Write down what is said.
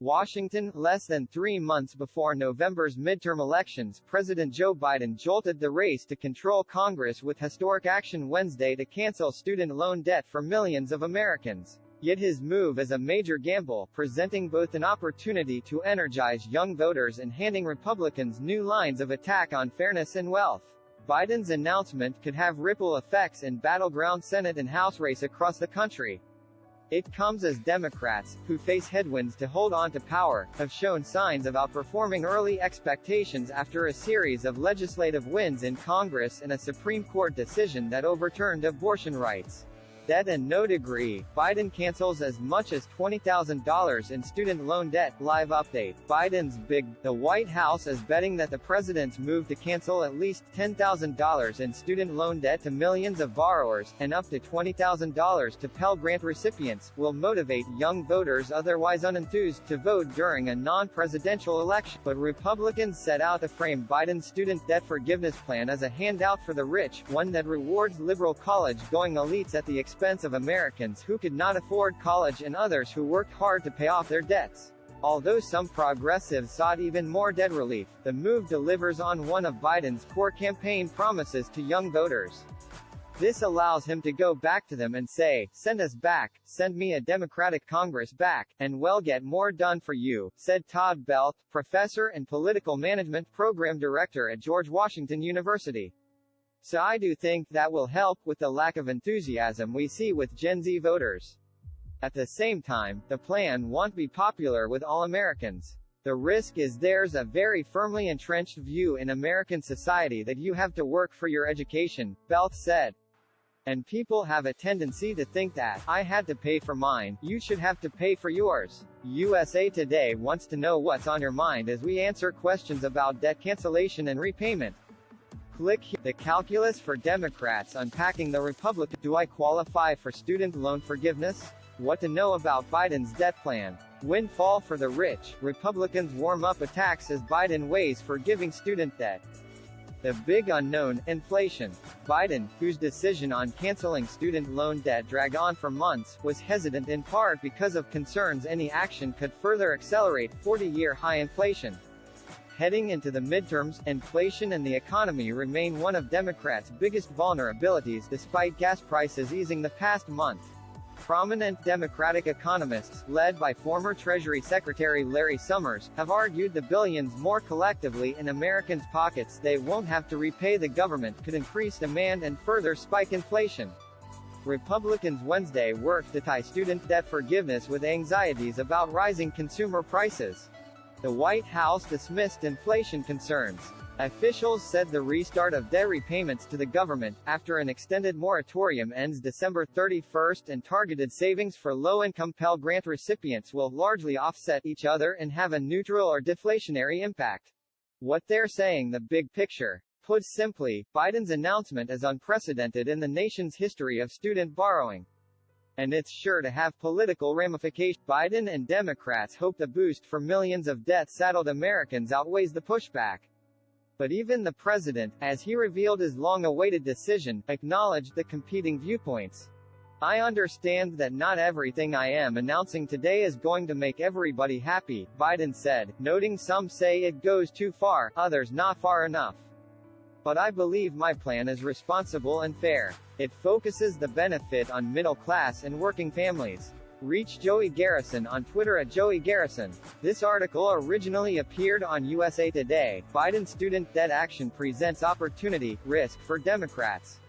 Washington, less than 3 months before November's midterm elections, President Joe Biden jolted the race to control Congress with historic action Wednesday to cancel student loan debt for millions of Americans. Yet his move is a major gamble, presenting both an opportunity to energize young voters and handing Republicans new lines of attack on fairness and wealth. Biden's announcement could have ripple effects in battleground Senate and House race across the country. It comes as Democrats, who face headwinds to hold on to power, have shown signs of outperforming early expectations after a series of legislative wins in Congress and a Supreme Court decision that overturned abortion rights. Debt and no degree, Biden cancels as much as $20,000 in student loan debt. Live update. Biden's big. The White House is betting that the president's move to cancel at least $10,000 in student loan debt to millions of borrowers, and up to $20,000 to Pell Grant recipients, will motivate young voters otherwise unenthused to vote during a non-presidential election. But Republicans set out to frame Biden's student debt forgiveness plan as a handout for the rich, one that rewards liberal college-going elites at the expense of Americans who could not afford college and others who worked hard to pay off their debts. Although some progressives sought even more debt relief, the move delivers on one of Biden's core campaign promises to young voters. This allows him to go back to them and say, "Send us back, send me a Democratic Congress back, and we'll get more done for you," said Todd Belt, professor and political management program director at George Washington University. "So I do think that will help with the lack of enthusiasm we see with Gen Z voters. At the same time, the plan won't be popular with all Americans. The risk is there's a very firmly entrenched view in American society that you have to work for your education," Belt said. "And people have a tendency to think that, I had to pay for mine, you should have to pay for yours." USA Today wants to know what's on your mind as we answer questions about debt cancellation and repayment. Click here. The calculus for Democrats unpacking the Republican. Do I qualify for student loan forgiveness? What to know about Biden's debt plan. Windfall for the rich. Republicans warm up attacks as Biden weighs forgiving student debt. The big unknown, inflation. Biden, whose decision on canceling student loan debt dragged on for months, was hesitant in part because of concerns any action could further accelerate 40-year high inflation. Heading into the midterms, inflation and the economy remain one of Democrats' biggest vulnerabilities despite gas prices easing the past month. Prominent Democratic economists, led by former Treasury Secretary Larry Summers, have argued the billions more collectively in Americans' pockets they won't have to repay the government could increase demand and further spike inflation. Republicans Wednesday worked to tie student debt forgiveness with anxieties about rising consumer prices. The White House dismissed inflation concerns. Officials said the restart of debt repayments to the government, after an extended moratorium ends December 31 and targeted savings for low-income Pell Grant recipients will largely offset each other and have a neutral or deflationary impact. What they're saying: the big picture. Put simply, Biden's announcement is unprecedented in the nation's history of student borrowing. And it's sure to have political ramifications. Biden and Democrats hope the boost for millions of debt-saddled Americans outweighs the pushback. But even the president, as he revealed his long-awaited decision, acknowledged the competing viewpoints. "I understand that not everything I am announcing today is going to make everybody happy," Biden said, noting some say it goes too far, others not far enough. "But I believe my plan is responsible and fair. It focuses the benefit on middle class and working families." Reach Joey Garrison on Twitter at Joey Garrison. This article originally appeared on USA Today. Biden student debt action presents opportunity, risk for Democrats.